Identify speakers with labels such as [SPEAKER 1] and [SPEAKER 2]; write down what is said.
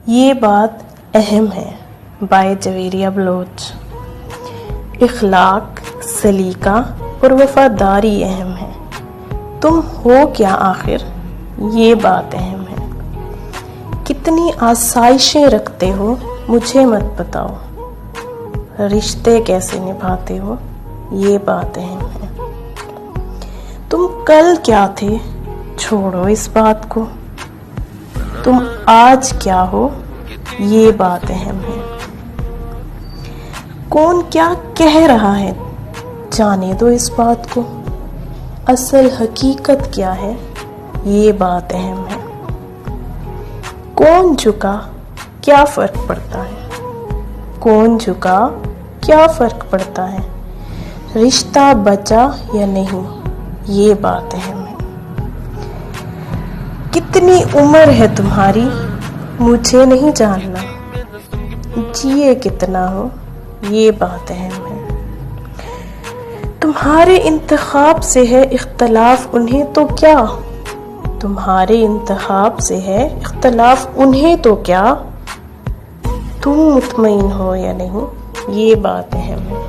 [SPEAKER 1] ये बात अहम है बाय जवेरिया बलोच। इखलाक, सलीका और वफादारी अहम है। तुम हो क्या आखिर, ये बात अहम है। कितनी आसाइशें रखते हो मुझे मत बताओ। रिश्ते कैसे निभाते हो, ये बात अहम है। तुम कल क्या थे, छोड़ो इस बात को। तुम आज क्या हो, ये बात अहम है। कौन क्या कह रहा है, जाने दो इस बात को। असल हकीकत क्या है, ये बात अहम है। कौन झुका, क्या फर्क पड़ता है। कौन झुका, क्या फर्क पड़ता है। रिश्ता बचा या नहीं, ये बात अहम है। कितनी उम्र है तुम्हारी, मुझे नहीं जानना। जिए कितना हो, ये बात अहम है। तुम्हारे इंतखाब से है इख्तलाफ, उन्हें तो क्या। तुम्हारे इंतखाब से है इख्तलाफ, उन्हें तो क्या। तुम मुतमईन हो या नहीं, ये बात अहम है।